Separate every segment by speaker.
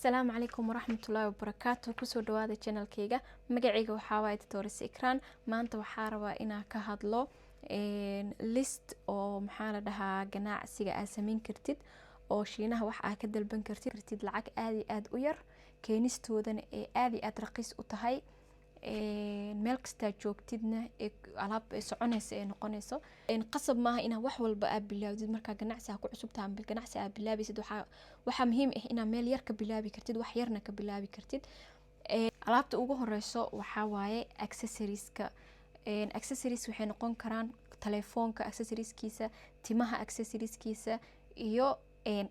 Speaker 1: السلام عليكم ورحمة الله وبركاته. كسو دوادا channel كيغا مقعيغا وحاواي تتوريس إكران maanta waxaa rabaa inaan ka hadlo list oo maxaa la dhahaa ganacsiga aad samayn kartid oo shiinaha wax aad ka dalban kartid lacag aad iyo aad u yar keenistoodana ee aad iyo aad raqiis u tahay meel kasta joogtidna alaab soconaysa ee noqonayso qasab maaha inaad wax walba aad bilaawdid marka ganacsi ku cusub tahay bil ganacsi aad bilaabaysid waxa muhiim ah inaad meel yar ka bilaabi kartid wax yarna ka bilaabi kartid alaabta ugu horeyso waxa waaye accessorieska accessories waxay noqon karaan telefoonka accessorieskiisa timaha accessorieskiisa iyo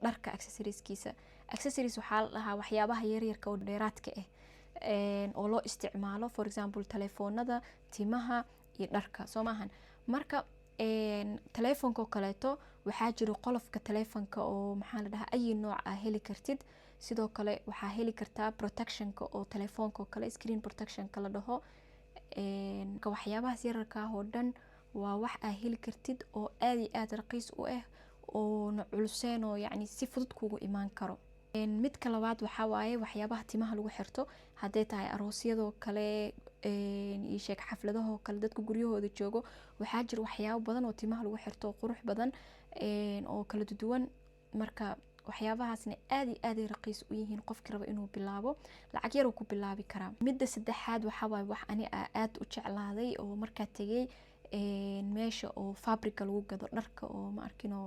Speaker 1: dharka accessorieskiisa accessories waxaa la dhahaa waxyaabaha yaryarka oo dheeraadka ah oo loo isticmaalo for example telefoonada timaha iyo dharka soo maahan marka telefoonka kaleeto waxaa jiro qolofka telefoonka oo maxaa la dhahaa ay nooc ah heli kartid sidoo kale waxaa heli kartaa protectionka oo telefoonka kale screen protectionka la dhaho ka waxyaabahaas yararka oo dhan waa wax aad heli kartid oo aad iyo aad raqiis u ah oo culuseen oo yani si fudud kugu imaan karo midka labaad waxa waaye waxyaabaha timaha lagu xirto haday tahay aroosyadoo kale iyo sheek xafladaha kale dadka guryahooda joogo waxaa jira waxyaabo badan oo timaha lagu xirto qurux badan oo kala duwan marka waxyaabahaasna aad iyo aad raqiis u yihiin qofkii raba inuu bilaabo lacag yar uu ku bilaabi karaa midda saddexaad waxa waaye wax ani aad u jeclaaday oo marka tagay meesha oo fabrica lagu gado dharka oo ma arkino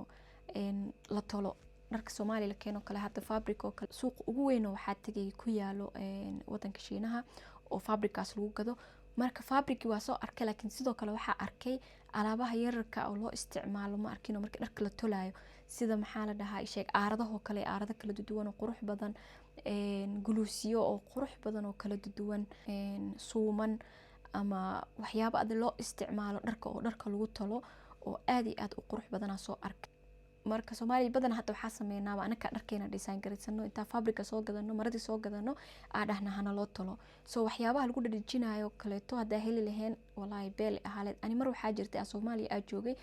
Speaker 1: la tolo dharka Soomaaliya la keeno kale hadda fabric oo kale suuq ugu weyn waxaa tagay ku yaalo wadanka Shiinaha oo fabricaas lagu gado marka fabric waa soo arkay laakiin sidoo kale waxaa arkay alaabaha yararka oo loo isticmaalo ma arkino marka dharka la tolaayo sida maxaa la dhahaa sheeg aaradaha kale aarada kala duwan oo qurux badan guluusiyo oo qurux badan oo kala duwan suuman ama waxyaabo aad loo isticmaalo dharka oo dharka lagu tolo oo aad iyo aad u qurux badan soo arkay marka Soomaaliya badan hadda waxa sameeynaa anaka dharkeena design gareysano inta fabrica soo gadano maradii soo gadano aadahna hana loo tolo soo waxyaabaha lagu dhadhijinayo kaleeto hadaa heli lahayn wallahi beel ahaleed ani mar waxa jirtay Soomaaliya aad joogay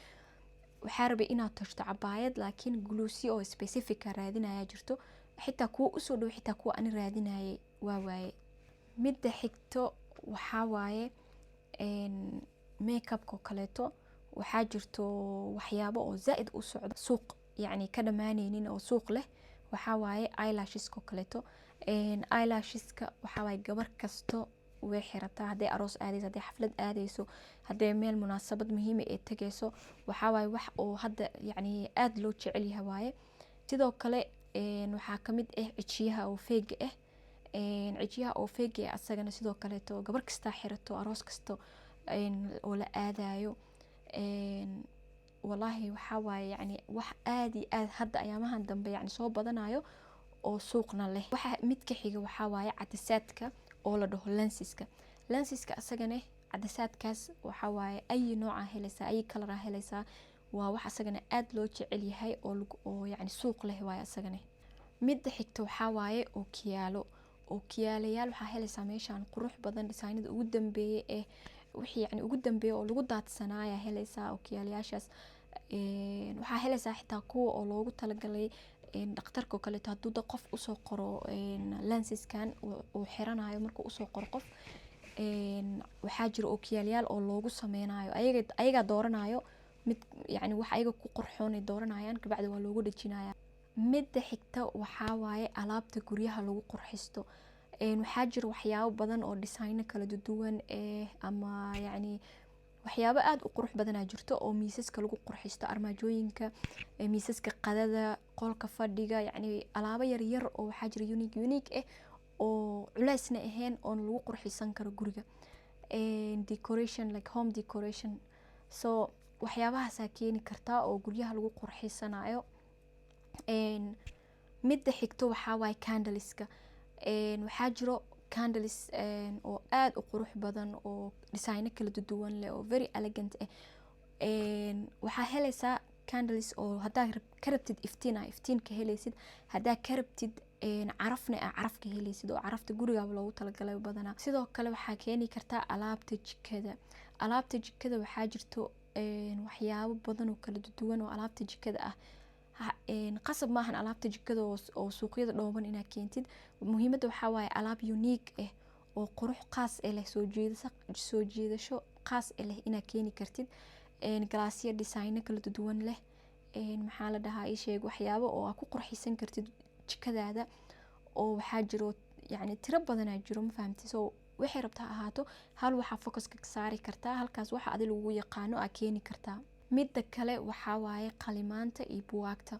Speaker 1: waxa rabay inaad tashto cabaayad laakiin guluusi oo specific raadinaya jirto xitaa kuwa u soo dhow xitaa kuwa ani raadinayay waa waaye midda xigto waxa waaye makeup ko kaleeto waxaa jirto waxyaabo oo zaid u socdo suuq yani ka dhamaanaynin oo suuq leh waxa waaye eyelashes ko kaleeto eyelasheska waxa waaye gabar kasto way xirataa haday aroos aadayso haday xaflad aadayso haday meel munaasabad muhiim ah ee tagayso waxa waaye wax oo hadda yani aad loo jecel yahay waaye sidoo kale waxa kamid ah cijiyaha oo fake ah cijiyaha oo fake ah asagana sidoo kaleeto gabar kasta xirato aroos kasto oo la aadayo wallahi waxa waaye yani wax aad iyo aad hadda ayaamahan dambe yani soo badanayo oo suuqna leh waxa midka xiga waxa waaye cadasaadka oo la dhaho lensiska asagana cadasaadkaas waxa waaye ay nooc ah helaysa ay color ah helaysa waa wax asagana aad loo jecel yahay oo yani suuq leh waaye asagana midda xigta waxa waaye oo kiyaalayaal waxa helaysa meeshan qurux badan designada ugu dambeeyay wixii yani ugu dambeeyay oo lagu daadsanaaya helaysa oo kiyaalayaashaas waxa helaysa xitaa kuwa oo loogu talagalay dhaqtarka kale haduu qof u soo qoro lensiskan oo xiranayo markuu u soo qoro qof waxa jira oo kiyaalayaal oo loogu sameynayo ayaga dooranayo mid yani wax ayaga ku qurxoon ay dooranayaan kabacdi waa loogu dhajinaya midda xigta waxa waaye alaabta guryaha lagu qurxisto waxaa jira waxyaabo badan oo design kala duwan ama yani waxyaabo aad u qurux badan jirto oo miisaska lagu qurxisto armaajooyinka miisaska qadada qolka fadhiga yani alaabo yar yar oo waxa jira unique oo culeysna ahayn oo lagu qurxisan karo guriga decoration like home decoration so waxyaabahaas keeni karta oo guryaha lagu qurxisanayo midda xigto waxa waaye candleska waxaa jiro candles oo aad u qurux badan oo design kala duwan leh oo very elegant waxa helaysa candles oo hadaa ka rabtid iftiin ka helaysid hadaa ka rabtid carafna caraf ka helaysid oo carafta guriga loogu talagalay badana sidoo kale waxa keeni karta alaabta jikada waxa jirto waxyaabo badan oo kala duwan oo alaabta jikada ah qasab maahan alaabta jikada oo suuqyada dhooban inaad keentid. Muhiimadda waxaa waaye alaab unique ah oo qurux qaas leh, soo jiidasho qaas leh inaad keeni kartid. galaasyo design kala duwan leh, maxaa la dhahaa ii sheeg waxyaabo oo aad ku qurxisan kartid jikadaada, oo waxaa jiro yacni tiro badanaa jiro, ma fahamtay. So waxay rabtaa ahaato hal waxaa focuska ka saari kartaa, halkaas waxa adi lagu yaqaano aad keeni kartaa. midda kale waxaa waaye qalimaanta iyo buwaagta.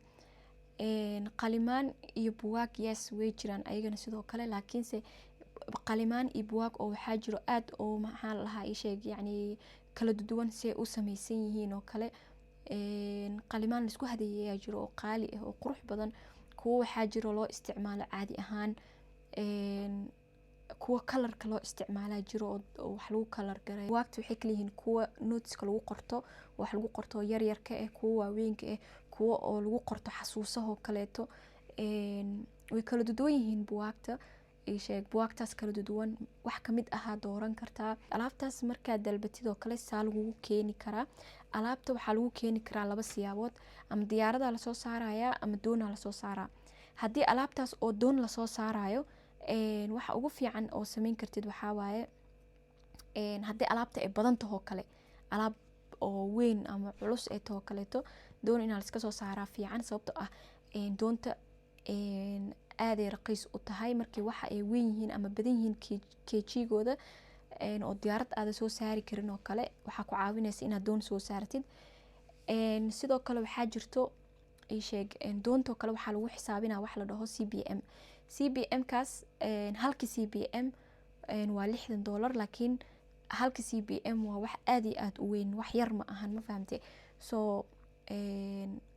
Speaker 1: qalimaan iyo buwaag yes way jiraan ayagana sidoo kale, laakiinse qalimaan iyo buwaag oo waxaa jiro aad oo maxaa la dhahaa ii sheeg yacni kala duwan si ay u samaysan yihiin oo kale. qalimaan laisku hadeeyaa jiro oo qaali ah oo qurux badan, kuwo waxaa jiro loo isticmaalo caadi ahaan, kuwa kalarka loo isticmaalaa jiro oo wax lagu kalar garay. buwaagta waxay kala yihiin kuwa noteska lagu qorto, wax lagu qorto yaryarka ah, kuwa waaweynka ah, kuwa oo lagu qorto xasuusahoo kaleeto. way kala duwan yihiin buwaagta. sheeg buwaagtaas kala duwan wax kamid ahaa dooran kartaa. alaabtaas markaad dalbatid oo kale saa lagugu keeni karaa. alaabta waxaa lagu keeni karaa laba siyaabood, ama diyaarada lasoo saaraya ama doona lasoo saaraa. haddii alaabtaas oo doon lasoo saarayo, waxa ugu fiican oo sameyn kartid waxaa waaye, haddii alaabta ay badan tahoo kale, alaab oo weyn ama culus ee tahoo kaleeto, doon inaa liska soo saaraa fiican, sababto ah doonta aaday raqiis u tahay markii waxa ay weyn yihiin ama badan yihiin kg-gooda, oo diyaarad aada soo saari karin oo kale, waxaa ku caawinaysa inaad doon soo saartid. sidoo kale waxaa jirto sheeg doontoo kale waxaa lagu xisaabinaa wax la dhaho CBM. CBM kaas halkii CBM waa $60, laakiin halkii CBM waa wax aad iyo aad u weyn, wax yar ma ahan, ma fahamtay. so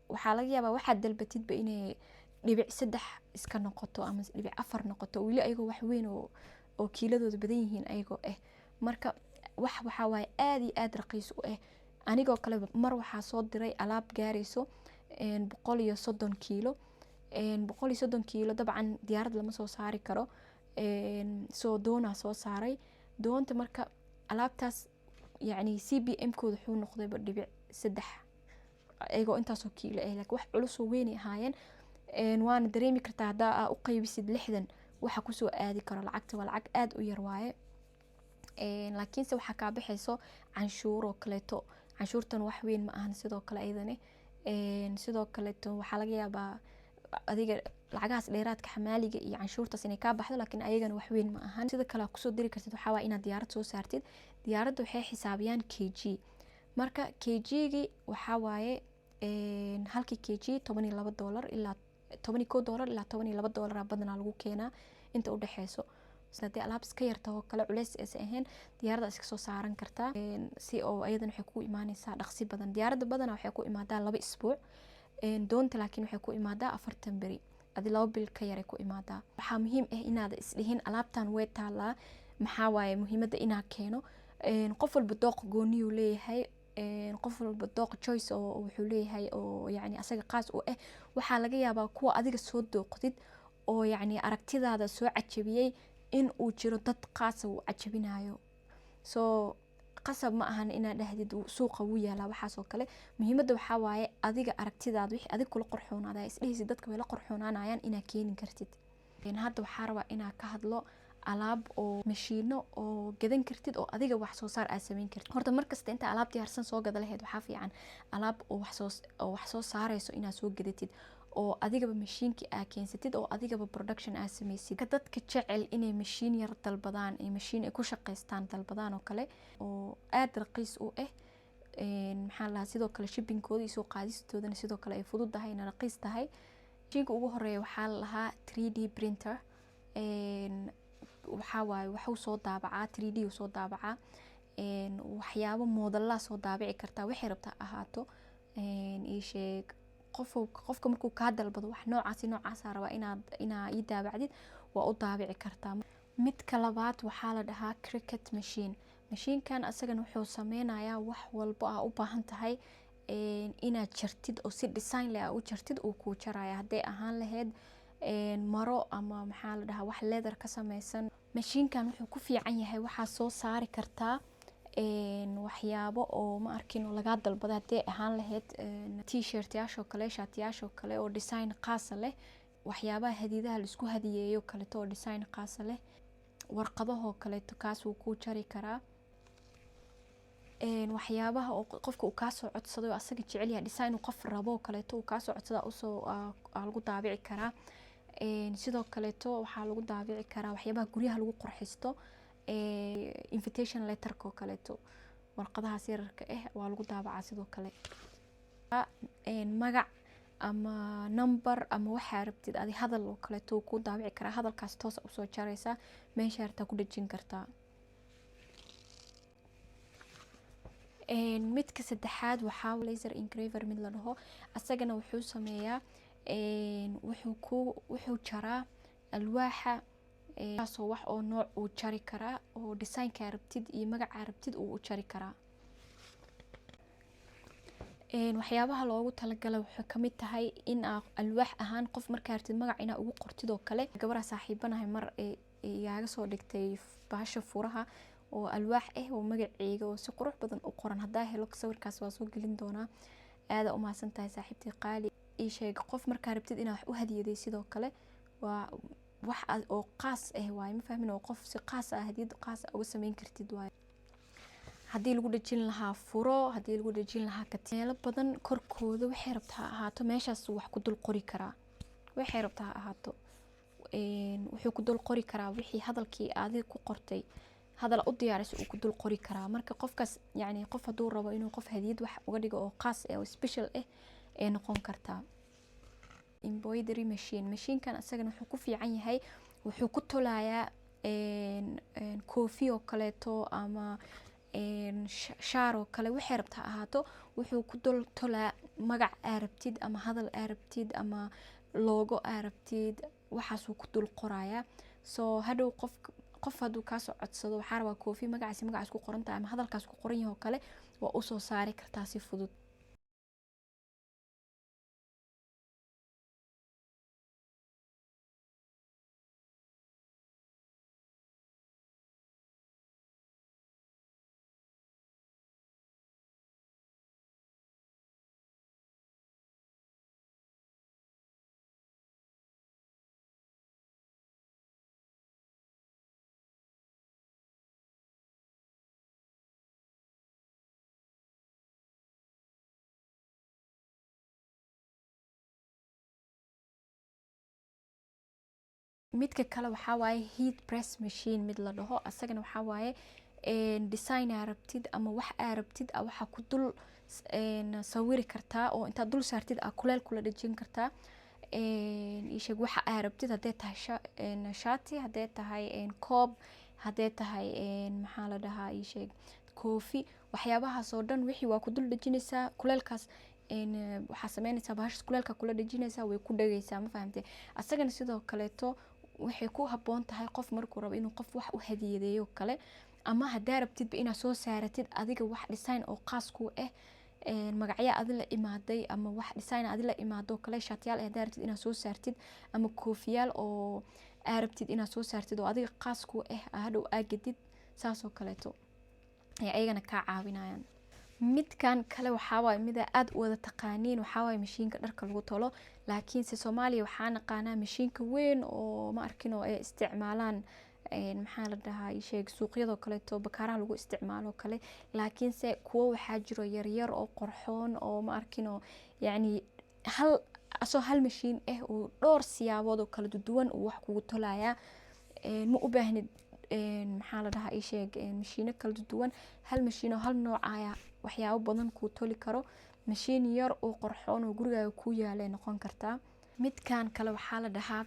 Speaker 1: waxaa laga yaabaa waxaad dalbatidba inay 3 iska noqoto ama 4 noqoto, weli ayagoo wax weyn oo kiiladooda badan yihiin ayagoo marka waxaa waaye aad iyo aad raqiis u anigoo kale mar waxaa soo diray alaab gaarayso 130 kiilo. 130 kiilo dabcan diyaarad lama soo saari karo, soo doonaa soo saaray. doonta marka alaabtaas yacni CBM kooda wuxuu noqdayba 3 ayagoo intaasoo kiilo laakiin wax culus oo weynay ahaayeen. waana dareemi kartaa haddaa u qaybisid 60 waxa kusoo aadi karo lacagta, waa lacag aad u yar waaye. laakiinse waxaa kaa baxayso canshuur oo kaleeto. canshuurtan wax weyn ma ahan sidoo kale ayadane. sidoo kaleeto waxaa laga yaabaa adiga lacagahaas dheeraadka xamaaliga iyo canshuurtaas inay kaa baxdo, laakiin ayagana wax weyn ma ahan. sida kale kusoo diri kartid waxaa waaye inaad diyaarad soo saartid. diyaaradda waxay xisaabiyaan kg, marka kg-gii waxaa waaye halkii kg $12 ilaa $11 ilaa $12 badanaa lagu keenaa inta u dhaxeyso. haddii alaab iska yarta oo kale culays aysan ahayn, diyaaradda iska soo saaran kartaa. si oo ayadan waxay ku imaanaysaa dhaqsi badan. diyaaradda badanaa waxay ku imaadaa 2 isbuuc, doonta laakiin waxay ku imaadaa 40 beri, adi 2 bil ka yaray ku imaadaa. waxaa muhiim ah inaad isdhihin alaabtan way taalaa, maxaa waaye muhiimadda inaa keeno. qof walba dooq gooniyuu leeyahay, qof walba dooq choice oo wuxuu leeyahay oo yacni asaga qaas u waxaa laga yaabaa kuwa adiga soo dooqdid oo yacni aragtidaada soo cajabiyey in uu jiro dad qaasa uu cajabinayo. so qasab ma ahan inaad dhahdid suuqa wuu yaalaa waxaas oo kale. muhiimadda waxaa waaye adiga aragtidaada wixii adiga kula qorxoonaada isdhehaysid dadka way la qorxoonaanayaan inaad keeni kartid. hadda waxaa rabaa inaan ka hadlo alaab oo mashiino oo gadan kartid oo adiga wax soo saar aad sameyn kartid. horta markasta inta alaab diyaarsan soo gada lahayd waxaa fiican alaab oo wax soo saarayso inaad soo gadatid, oo adigaba mashiinkii aad keensatid, oo adigaba production aad sameysid. dadka jecel inay mashiin yar dalbadaan, mashiin ay ku shaqaystaan dalbadaan oo kale oo aad raqiis u maxaa la sidoo kale shippingkooda iyo soo qaadistoodana sidoo kale ay fududahay ina raqiis tahay. mashiinka ugu horeeya waxaa la lahaa 3D printer. waxaa waaye waxuu soo daabacaa 3D uu soo daabacaa, waxyaabo moodalaa soo daabici kartaa, waxay rabtaa ahaato. ii sheeg qofka markuu kaa dalbado wax noocaasa rabaa inaa ii daabacdid, waa u daabici kartaa. midka labaad waxaa la dhahaa Cricut machine. mashiinkan asagana wuxuu sameynayaa wax walbo aa u baahan tahay inaad jartid oo si design leh aa u jartid uu kuu jaraya. hadday ahaan lahayd maro ama maxaa la dhahaa wax leather ka sameysan. mashiinkan wuxuu ku fiican yahay waxaa soo saari kartaa waxyaabo oo ma arkin oo laga dalbada hadee ahaan lahayd t-shirt yaasho kale shaatiyaasho kale oo design qaas leh waxyaabaha hadiidaha la isku hadiyeeyo kale oo design qaas leh warqadaha kale kaas uu ku jari karaa waxyaabaha oo qofka uu ka soo codsado asaga jecel yahay design qof rabo kale uu ka soo codsada soo lagu daabici karaa sidoo kale waxaa lagu daabici karaa waxyaabaha guryaha lagu qurxisto invitation letter ko kale warqadaha sirarka waa lagu daabacaa sidoo kale magac ama number ama waxa rabtid adi hadal oo kale ku daabici karaa hadalkaas toos u soo jaraysa meesha harta ku dhajin kartaa midka saddexaad waxaa laser engraver mid la dhaho asagana wuxuu sameeyaa wuxuu jaraa alwaaxa taasoo wax oo nooc uu jari karaa oo design-ka rabtid iyo magaca rabtid uu jari karaa waxyaabaha loogu talagalay waxa kamid tahay in alwaax ahaan qof markaa rabtid magac ina ugu qortid oo kale gabadha saaxiibanahay mar iyaga soo dhigtay baasha furaha oo alwaax oo magaceega oo si qurux badan u qoran hadaa helo sawirkaas waa soo gelin doonaa aad u mahadsantahay saaxiibtii qaali ii sheeg qof markaa rabtid inaad wax u hadiyaday sidoo kale waa wax oo qaas waay ma fahmin oo qof si qaas hadiyad qaas uga sameyn kartid waay hadii lagu dhajin lahaa furo hadii lagu dhajin lahaa kateelo badan korkooda waxay rabtaa ahaato meeshaas wax ku dul qori karaa waxay rabtaa ahaato wuxuu ku dul qori karaa wixii hadalkii aad ku qortay hadal u diyaarayso uu ku dul qori karaa marka qofkaas yani qof haduu rabo inuu qof hadiyad wax uga dhigo oo qaas oo special noqon kartaa embroidery machine-kan asagana wuxuu ku fiican yahay wuxuu ku tolayaa koofi oo kale ama shaar oo kale waxay rabtaa ahaato wuxuu ku dul tolaa magac arabtid ama hadal arabtid ama logo arabtid waxaas uu ku dul qorayaa soo hadhow qof haduu ka soo codsado waxa rabaa koofi magacaas ku qoran tahay ama hadalkaas ku qoran yahay kale waa u soo saari kartaa si fudud midka kale waxa waaye heat press machine mid la dhaho asagana waxa waaye design arabtid ama wax arabtid waxa ku dul sawiri kartaa oo inta dul saartid kuleel kula dhajin kartaa isheeg waxa arabtid hadee tahay shaati hadee tahay koob hadee tahay maxaa la dhahaa isheeg koofi waxyaabahaas oo dhan wixii waa ku dul dhajinaysaa kuleelkaas waxa sameynaysaa baashas kuleelka kula dhajinaysaa way ku dhagaysaa ma fahamtay asagana sidoo kale waxay ku haboon tahay qof markuu rabo inuu qof wax u hadiyadeeyo kale ama hadaa rabtid inaad soo saaratid adiga wax design oo qaas ku magacyo adiga la imaaday ama wax design adiga la imaado kale shaatiyaal hadaa rabtid inaad soo saartid ama koofiyaal oo rabtid inaad soo saartid oo adiga qaas ku hadhow aagidid saas oo kale ayagana ka caawinayaan midkan kale waxa waaye mid aad u wada taqaaniin waxa waaye mashiinka dharka lagu tolo laakiin si Soomaaliya waxa naqaanaa mashiinka weyn oo ma arkin oo ay isticmaalaan maxaa la dhahaa sheeg suuqyada kale bakaaraha lagu isticmaalo kale laakiin se kuwa waxa jiro yar yar oo qorxoon oo ma arkin oo yani hal mashiin oo dhowr siyaabood oo kala duwan oo wax kugu tolaya ma u baahnid maxaa la dhahaa sheeg mashiino kala duwan hal mashiin oo hal nooc waxyaabo badan ku toli karo mashiin yar oo qorxoon oo gurigaaga ku yaala noqon kartaa midkan kale waxa la dhahaa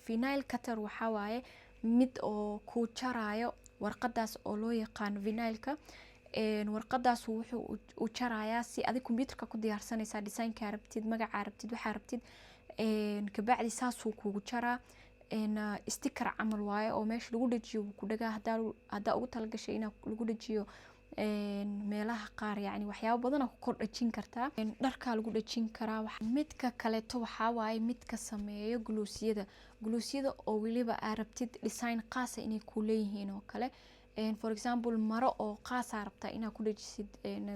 Speaker 1: vinyl cutter waxa waaye mid oo ku jarayo warqadaas oo loo yaqaan vinylka warqadaas wuxuu u jarayaa si adiga computerka ku diyaarsanaysa design-ka rabtid magaca rabtid waxa rabtid kabacdi saasuu kugu jaraa sticker camal waaye oo meesha lagu dhajiyo ku dhagaa hadaa ugu talagashay in lagu dhajiyo meelaha qaar yani waxyaabo badan ku kor dhajin kartaa dharka lagu dhajin karaa midka kale waxa waaye midka sameeyo guluusyada oo waliba rabtid design qaas inay ku leeyihiin oo kale for example maro oo qaas ah rabtaa inaad ku dhajisid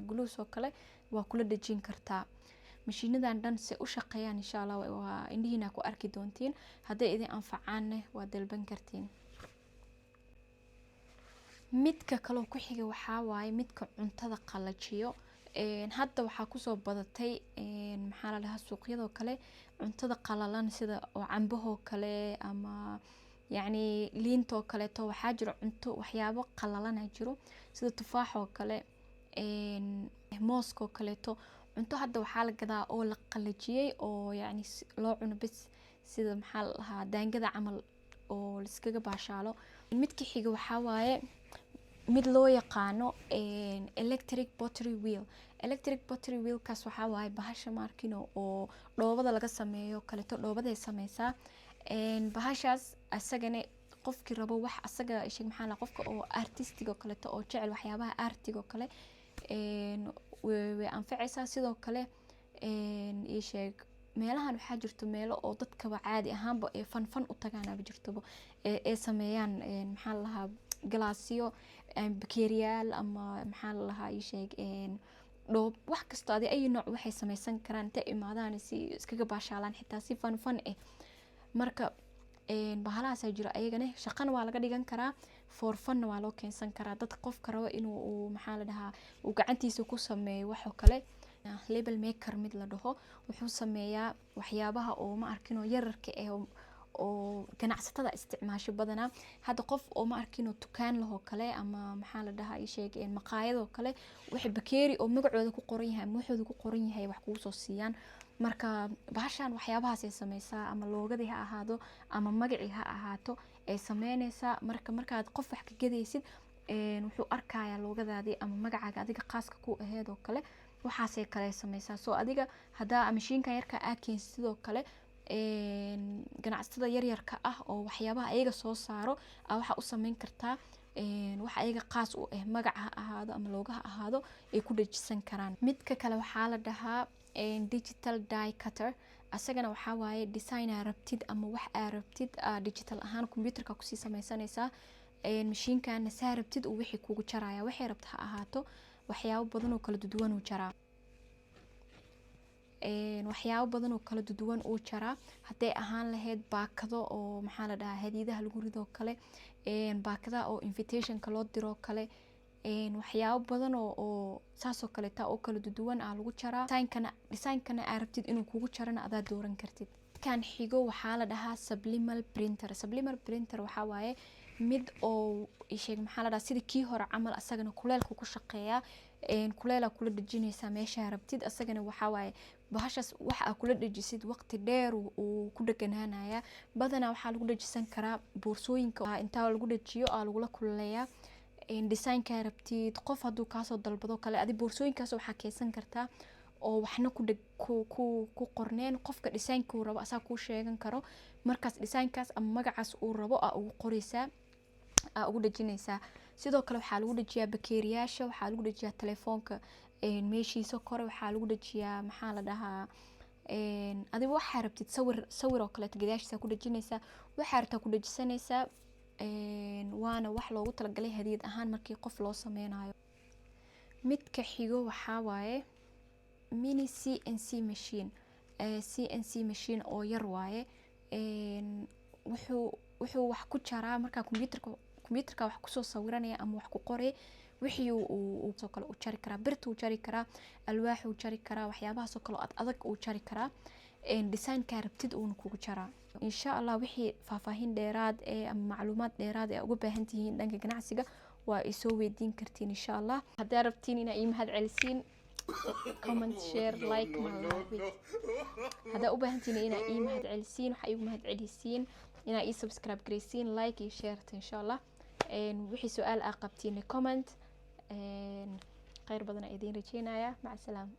Speaker 1: glues oo kale waa kula dhajin kartaa. mashiinadan dhan si u shaqeeyaan insha Allah waa indhihiina ku arki doontiin. hadday idin anfacaanne waa dalban kartiin. midka kale oo ku xiga waxaa waaye midka cuntada qalajiyo. hadda waxaa kusoo badatay maxaa la dhahaa suuqyadoo kale cuntada qalalan sida oo cambahoo kale ama yacni liintoo kaleeto waxaa jiro cunto waxyaabo qalalana jiro sida tufaaxoo kale mooskoo kaleeto cunto hadda waxaa la gadaa oo la qalajiyey oo yacni loo cuno bes sida maxaa la dhahaa daangada camal oo liskaga baashaalo. midka xiga waxaa waaye mid loo yaqaano electric pottery wheel. electric pottery wheel kaas waxaa waaye bahasha maarkino oo dhoobada laga sameeyo kaleeto dhoobaday sameysaa. bahashaas asagana qofkii rabo wax asaga sheeg maxaa la qofka oo artistiga kaleeto oo jecel waxyaabaha artiga kale way anfacaysaa. sidoo kale ii sheeg meelahan waxaa jirto meelo oo dadkaba caadi ahaanba ee fan u tagaanaba jirtoba ee sameeyaan maxaa la lahaa galaasyo bakeeriyaal ama maxaa la lahaa ii sheeg dhoob wax kasto adi ay nooc waxay sameysan karaan intay imaadaan si iskaga baashaalaan xitaa si fan marka bahalahaas jiro ayagana shaqana waa laga dhigan karaa for fun waa loo keensan karaa dad qofka rabo inuu maxaa la dhahaa uu gacantiisa ku sameeyo wax oo kale. label maker mid la dhaho wuxuu sameeyaa waxyaabaha oo ma arkino yararka oo ganacsatada isticmaasho badanaa. hadda qof oo ma arkino dukaan laho kale ama maxaa la dhahaa ii sheeg maqaayadoo kale wixii bakeeri oo magacooda ku qoran yahay ama waxooda ku qoran yahay wax kugu soo siiyaan. marka bahashan waxyaabahaas ay sameysaa ama loogadii ha ahaado ama magacii ha ahaato ay sameynaysaa. markaad qof wax ka gadaysid wuxuu arkayaa loogadaadii ama magacaaga adiga qaaska ku aheed oo kale waxaasay kale sameysaa. soo adiga haddaa mashiinka yarka aa keensid sidoo kale ganacsatada yaryarka ah oo waxyaabaha ayaga soo saaro waxaa u sameyn kartaa wax ayaga qaas u ah magac ha ahaado ama looga ha ahaado ay ku dhajisan karaan. midka kale waxaa la dhahaa digital die cutter. asagana waxaa waaye design aa rabtid ama wax aa rabtid digital ahaan computerka kusii sameysanaysaa. mashiinkana saa rabtid uu wixii kugu jaraya waxay rabta ha ahaato waxyaabo badan oo kala duwan uu jaraa. waxyaabo badan oo kala duwan uu jaraa hadday ahaan lahayd baakado oo maxaa la dhahaa hadiidaha lagu ridoo kale baakadaha oo invitationka loo diroo kale waxyaabo badan oo saasoo kaleeta oo kala duwan lagu jaraa. designkana aa rabtid inuu kugu jarana adaa dooran kartid. kan xigo waxaa la dhahaa subliminal printer. subliminal printer waxaa waaye mid oo sheeg maxaa la dhahaa sida kii hore camal asagana kuleelka ku shaqeeyaa kuleela kula dhajinaysaa meesha rabtid. asagana waxaa waaye bahashaas waxa kula dhajisid waqti dheer uu ku dhaganaanaya. badanaa waxaa lagu dhajisan karaa boorsooyinka intaa lagu dhajiyo lagula kululeeyaa. designka rabtid qof hadduu kaasoo dalbado kale adi boorsooyinkaas waxaa keensan kartaa oo waxna ku qorneen qofka designka uu rabo asaa kuu sheegan karo. markaas designkaas ama magacaas uu rabo ugu qoraysaa ugu dhajinaysaa. sidoo kale waxaa lagu dhajiyaa bakeeriyaasha waxaa lagu dhajiyaa telefoonka meeshiisa kore waxaa lagu dhajiyaa maxaa la dhahaa adiga waxaa rabtid sawir oo kaleeto gadaashiisa ku dhajinaysaa waxaa rabtaa ku dhajisanaysaa. waana wax loogu talagalay hadiyad ahaan markii qof loo sameynayo. midka xigo waxaa waaye mini CNC machine. CNC machine oo yar waaye wuxuu wax ku jaraa markaa computerka wax kusoo sawiranaya ama wax ku qoray wixii uu soo kale u jari karaa. birta uu jari karaa alwaax uu jari karaa waxyaabahaasoo kale adag uu jari karaa. designka rabtid uuna kugu jaraa. insha Allah wixii faahfaahin dheeraad ama macluumaad dheeraad uga baahan tihiin dhanka ganacsiga waa isoo weydiin kartiin insha Allah. haddaa rabtiin inaa ii mahad celisiin comment share like haddaa u baahan tihiin inaa ii mahad celisiin waxaa iigu mahad celisiin inaa ii subscribe gareysiin like iyo share insha Allah. wixii su'aal qabtiin comment khayr badan idin rajeynaya maca salaam.